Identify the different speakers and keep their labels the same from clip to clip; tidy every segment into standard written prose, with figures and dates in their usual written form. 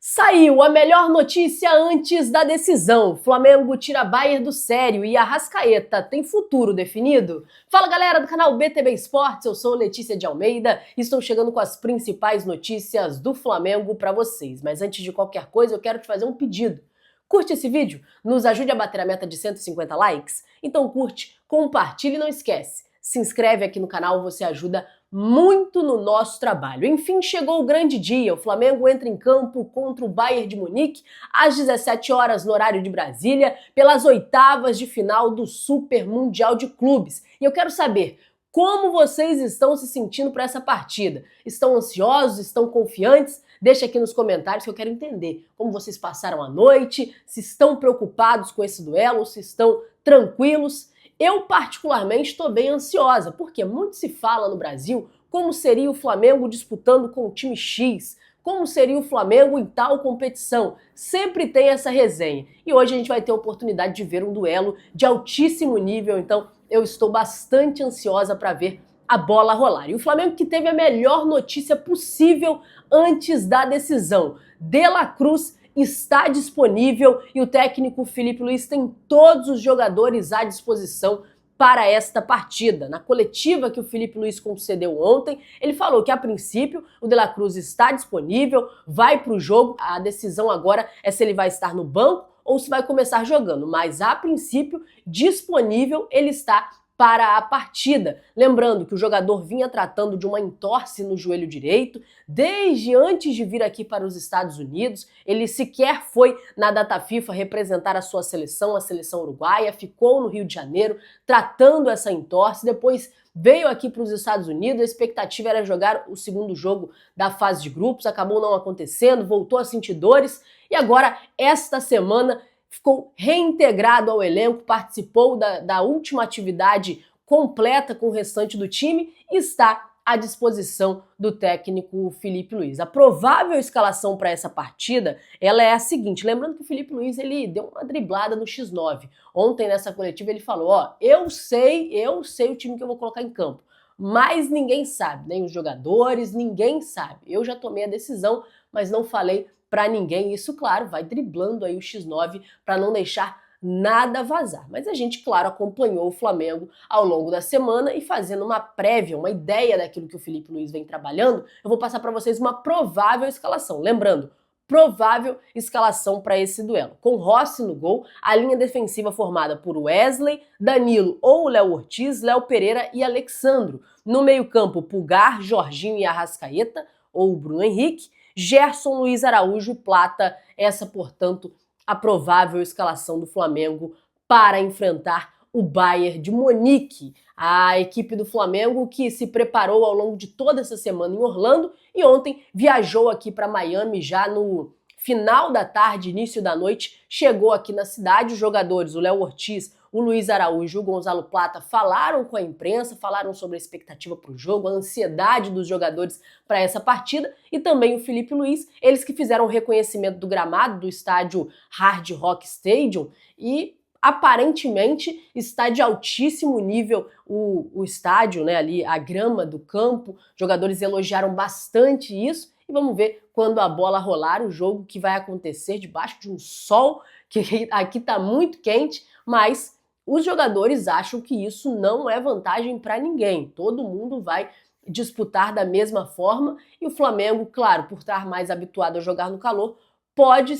Speaker 1: Saiu a melhor notícia antes da decisão. Flamengo tira Bayern do sério e Arrascaeta tem futuro definido? Fala galera do canal BTB Esportes, eu sou Letícia de Almeida e estou chegando com as principais notícias do Flamengo para vocês. Mas antes de qualquer coisa eu quero te fazer um pedido. Curte esse vídeo? Nos ajude a bater a meta de 150 likes? Então curte, compartilha e não esquece. Se inscreve aqui no canal, você ajuda muito no nosso trabalho. Enfim, chegou o grande dia. O Flamengo entra em campo contra o Bayern de Munique às 17 horas no horário de Brasília, pelas oitavas de final do Super Mundial de Clubes. E eu quero saber como vocês estão se sentindo para essa partida. Estão ansiosos? Estão confiantes? Deixa aqui nos comentários que eu quero entender como vocês passaram a noite, se estão preocupados com esse duelo, se estão tranquilos. Eu, particularmente, estou bem ansiosa, porque muito se fala no Brasil como seria o Flamengo disputando com o time X, como seria o Flamengo em tal competição. Sempre tem essa resenha. E hoje a gente vai ter a oportunidade de ver um duelo de altíssimo nível, então eu estou bastante ansiosa para ver a bola rolar. E o Flamengo que teve a melhor notícia possível antes da decisão. De La Cruz está disponível e o técnico Filipe Luís tem todos os jogadores à disposição para esta partida. Na coletiva que o Filipe Luís concedeu ontem, ele falou que a princípio o De La Cruz está disponível, vai para o jogo. A decisão agora é se ele vai estar no banco ou se vai começar jogando, mas a princípio disponível ele está para a partida. Lembrando que o jogador vinha tratando de uma entorse no joelho direito desde antes de vir aqui para os Estados Unidos. Ele sequer foi na data FIFA representar a sua seleção, a seleção uruguaia, ficou no Rio de Janeiro tratando essa entorse, depois veio aqui para os Estados Unidos, a expectativa era jogar o segundo jogo da fase de grupos, acabou não acontecendo, voltou a sentir dores e agora, esta semana, ficou reintegrado ao elenco, participou da última atividade completa com o restante do time e está à disposição do técnico Filipe Luís. A provável escalação para essa partida ela é a seguinte, lembrando que o Filipe Luís ele deu uma driblada no X9. Ontem nessa coletiva ele falou, eu sei o time que eu vou colocar em campo, mas ninguém sabe, nem os jogadores, ninguém sabe. Eu já tomei a decisão, mas não falei para ninguém. Isso, claro, vai driblando aí o X9 para não deixar nada vazar. Mas a gente, claro, acompanhou o Flamengo ao longo da semana e fazendo uma prévia, uma ideia daquilo que o Filipe Luís vem trabalhando, eu vou passar para vocês uma provável escalação. Lembrando, provável escalação para esse duelo. Com Rossi no gol, a linha defensiva formada por Wesley, Danilo ou Léo Ortiz, Léo Pereira e Alexandro. No meio-campo, Pulgar, Jorginho e Arrascaeta ou Bruno Henrique. Gerson, Luiz Araújo e Plata, essa, portanto, a provável escalação do Flamengo para enfrentar o Bayern de Munique. A equipe do Flamengo que se preparou ao longo de toda essa semana em Orlando e ontem viajou aqui para Miami já no final da tarde, início da noite, chegou aqui na cidade. Os jogadores, o Léo Ortiz, o Luiz Araújo e o Gonzalo Plata falaram com a imprensa, falaram sobre a expectativa para o jogo, a ansiedade dos jogadores para essa partida e também o Filipe Luís, eles que fizeram o reconhecimento do gramado do estádio Hard Rock Stadium e aparentemente está de altíssimo nível o estádio, né, ali a grama do campo, jogadores elogiaram bastante isso e vamos ver quando a bola rolar o jogo que vai acontecer debaixo de um sol que aqui está muito quente, mas os jogadores acham que isso não é vantagem para ninguém. Todo mundo vai disputar da mesma forma e o Flamengo, claro, por estar mais habituado a jogar no calor, pode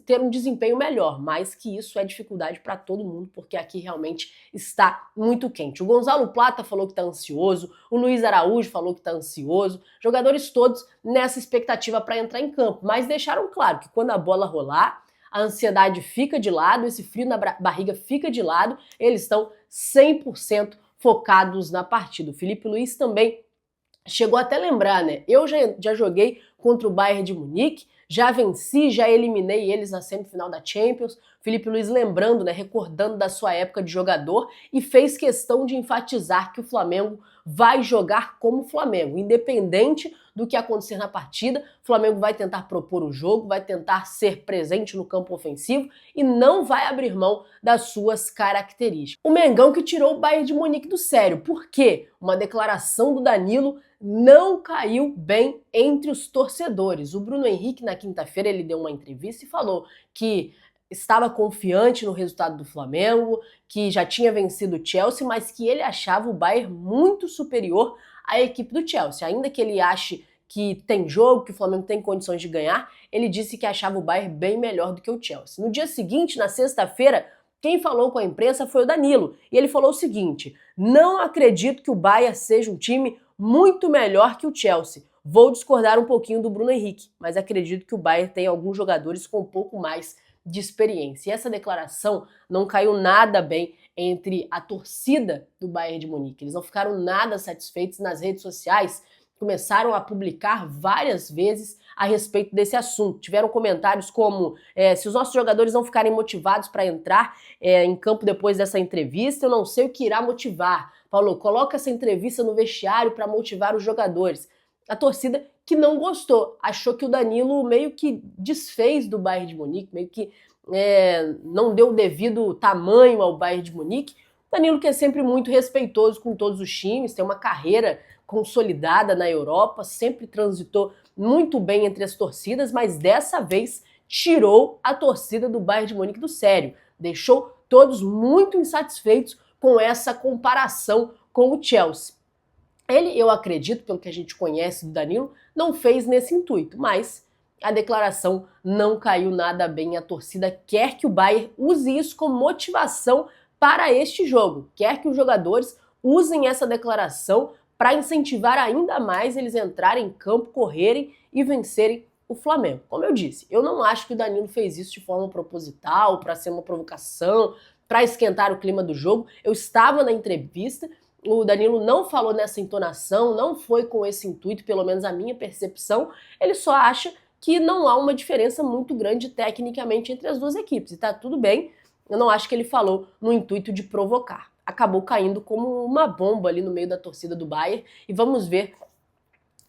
Speaker 1: ter um desempenho melhor, mas que isso é dificuldade para todo mundo, porque aqui realmente está muito quente. O Gonzalo Plata falou que está ansioso, o Luiz Araújo falou que está ansioso, jogadores todos nessa expectativa para entrar em campo, mas deixaram claro que quando a bola rolar, a ansiedade fica de lado, esse frio na barriga fica de lado, eles estão 100% focados na partida. O Filipe Luís também chegou até a lembrar, né? Eu já joguei contra o Bayern de Munique, já venci, já eliminei eles na semifinal da Champions. Filipe Luís lembrando, né, recordando da sua época de jogador e fez questão de enfatizar que o Flamengo vai jogar como Flamengo, independente do que acontecer na partida. O Flamengo vai tentar propor o jogo, vai tentar ser presente no campo ofensivo e não vai abrir mão das suas características. O Mengão que tirou o Bayern de Munique do sério. Por quê? Uma declaração do Danilo não caiu bem entre os torcedores. O Bruno Henrique, na quinta-feira, ele deu uma entrevista e falou que estava confiante no resultado do Flamengo, que já tinha vencido o Chelsea, mas que ele achava o Bayern muito superior à equipe do Chelsea. Ainda que ele ache que tem jogo, que o Flamengo tem condições de ganhar, ele disse que achava o Bayern bem melhor do que o Chelsea. No dia seguinte, na sexta-feira, quem falou com a imprensa foi o Danilo, e ele falou o seguinte: não acredito que o Bayern seja um time muito melhor que o Chelsea. Vou discordar um pouquinho do Bruno Henrique, mas acredito que o Bayern tem alguns jogadores com um pouco mais de experiência. E essa declaração não caiu nada bem entre a torcida do Bayern de Munique. Eles não ficaram nada satisfeitos nas redes sociais, começaram a publicar várias vezes a respeito desse assunto. Tiveram comentários como se os nossos jogadores não ficarem motivados para entrar em campo depois dessa entrevista, eu não sei o que irá motivar. Paulo, coloca essa entrevista no vestiário para motivar os jogadores. A torcida que não gostou, achou que o Danilo meio que desfez do Bayern de Munique, meio que não deu o devido tamanho ao Bayern de Munique. O Danilo, que é sempre muito respeitoso com todos os times, tem uma carreira consolidada na Europa, sempre transitou muito bem entre as torcidas, mas dessa vez tirou a torcida do Bayern de Munique do sério. Deixou todos muito insatisfeitos com essa comparação com o Chelsea. Ele, eu acredito, pelo que a gente conhece do Danilo, não fez nesse intuito, mas a declaração não caiu nada bem. A torcida quer que o Bayern use isso como motivação para este jogo, quer que os jogadores usem essa declaração para incentivar ainda mais eles entrarem em campo, correrem e vencerem o Flamengo. Como eu disse, eu não acho que o Danilo fez isso de forma proposital, para ser uma provocação, para esquentar o clima do jogo. Eu estava na entrevista, o Danilo não falou nessa entonação, não foi com esse intuito, pelo menos a minha percepção. Ele só acha que não há uma diferença muito grande tecnicamente entre as duas equipes. E tá tudo bem, eu não acho que ele falou no intuito de provocar. Acabou caindo como uma bomba ali no meio da torcida do Bayern e vamos ver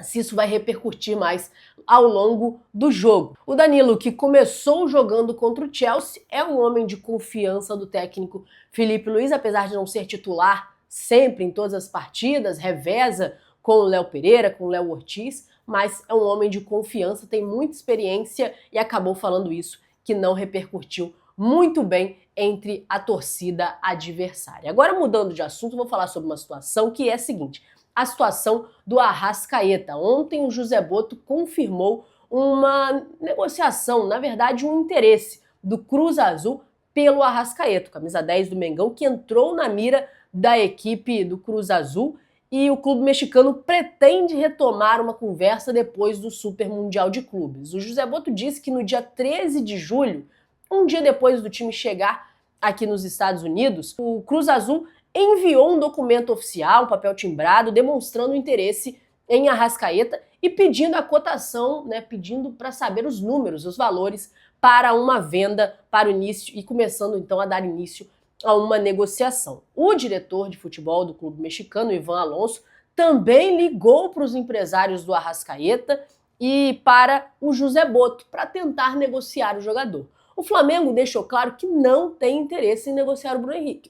Speaker 1: se isso vai repercutir mais ao longo do jogo. O Danilo, que começou jogando contra o Chelsea, é um homem de confiança do técnico Felipe Luiz, apesar de não ser titular sempre em todas as partidas, reveza com o Léo Pereira, com o Léo Ortiz, mas é um homem de confiança, tem muita experiência e acabou falando isso, que não repercutiu muito bem entre a torcida adversária. Agora, mudando de assunto, vou falar sobre uma situação que é a seguinte: a situação do Arrascaeta. Ontem o José Botto confirmou uma negociação, na verdade um interesse do Cruz Azul pelo Arrascaeta, camisa 10 do Mengão, que entrou na mira da equipe do Cruz Azul, e o clube mexicano pretende retomar uma conversa depois do Super Mundial de Clubes. O José Botto disse que no dia 13 de julho, um dia depois do time chegar aqui nos Estados Unidos, o Cruz Azul enviou um documento oficial, um papel timbrado, demonstrando interesse em Arrascaeta e pedindo a cotação, pedindo para saber os números, os valores para uma venda para o início e começando então a dar início a uma negociação. O diretor de futebol do clube mexicano, Ivan Alonso, também ligou para os empresários do Arrascaeta e para o José Botto para tentar negociar o jogador. O Flamengo deixou claro que não tem interesse em negociar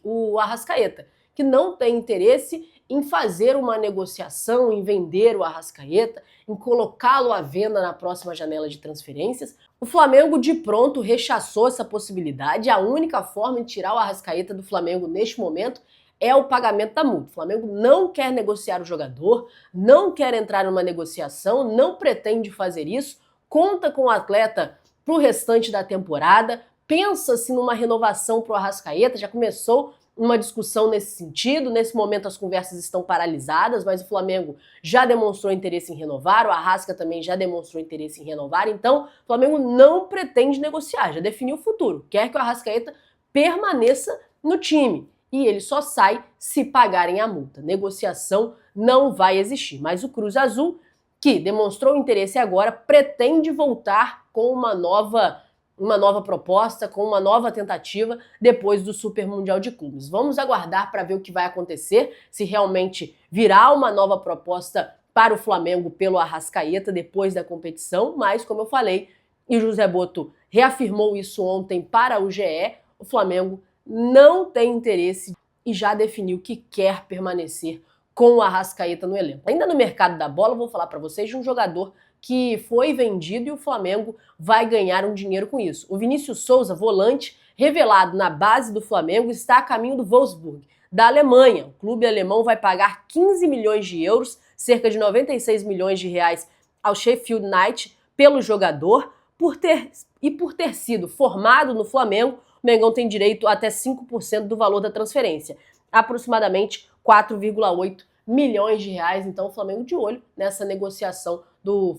Speaker 1: o Arrascaeta, que não tem interesse em fazer uma negociação, em vender o Arrascaeta, em colocá-lo à venda na próxima janela de transferências. O Flamengo de pronto rechaçou essa possibilidade. A única forma de tirar o Arrascaeta do Flamengo neste momento é o pagamento da multa. O Flamengo não quer negociar o jogador, não quer entrar numa negociação, não pretende fazer isso, conta com o atleta para o restante da temporada, pensa-se numa renovação para o Arrascaeta, já começou uma discussão nesse sentido. Nesse momento as conversas estão paralisadas, mas o Flamengo já demonstrou interesse em renovar, o Arrasca também já demonstrou interesse em renovar, então o Flamengo não pretende negociar, já definiu o futuro, quer que o Arrascaeta permaneça no time e ele só sai se pagarem a multa. Negociação não vai existir, mas o Cruz Azul, que demonstrou interesse agora, pretende voltar com uma nova proposta, com uma nova tentativa depois do Super Mundial de Clubes. Vamos aguardar para ver o que vai acontecer, se realmente virá uma nova proposta para o Flamengo pelo Arrascaeta depois da competição, mas como eu falei, e o José Botto reafirmou isso ontem para o GE, o Flamengo não tem interesse e já definiu que quer permanecer com o Arrascaeta no elenco. Ainda no mercado da bola, vou falar para vocês de um jogador que foi vendido e o Flamengo vai ganhar um dinheiro com isso. O Vinícius Souza, volante, revelado na base do Flamengo, está a caminho do Wolfsburg, da Alemanha. O clube alemão vai pagar 15 milhões de euros, cerca de 96 milhões de reais, ao Sheffield United pelo jogador. Por ter sido formado no Flamengo, o Mengão tem direito a até 5% do valor da transferência, aproximadamente 4,8 milhões de reais. Então o Flamengo de olho nessa negociação do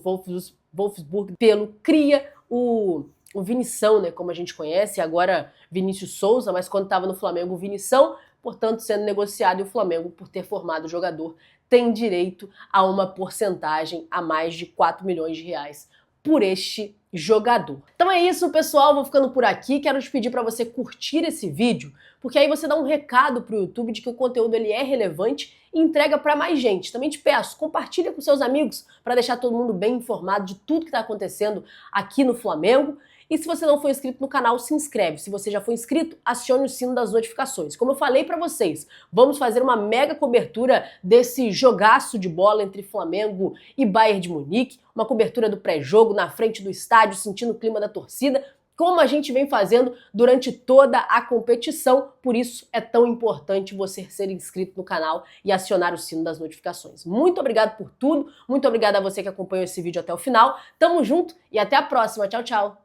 Speaker 1: Wolfsburg pelo cria, o Vinição, né, como a gente conhece, agora Vinícius Souza, mas quando estava no Flamengo o Vinição, portanto sendo negociado, e o Flamengo, por ter formado o jogador, tem direito a uma porcentagem a mais de 4 milhões de reais por este jogador. Então é isso, pessoal, vou ficando por aqui. Quero te pedir para você curtir esse vídeo, porque aí você dá um recado pro YouTube de que o conteúdo ele é relevante e entrega para mais gente. Também te peço, compartilha com seus amigos para deixar todo mundo bem informado de tudo que está acontecendo aqui no Flamengo. E se você não for inscrito no canal, se inscreve. Se você já for inscrito, acione o sino das notificações. Como eu falei para vocês, vamos fazer uma mega cobertura desse jogaço de bola entre Flamengo e Bayern de Munique, uma cobertura do pré-jogo na frente do estádio, sentindo o clima da torcida, como a gente vem fazendo durante toda a competição. Por isso é tão importante você ser inscrito no canal e acionar o sino das notificações. Muito obrigado por tudo, muito obrigado a você que acompanhou esse vídeo até o final. Tamo junto e até a próxima. Tchau, tchau!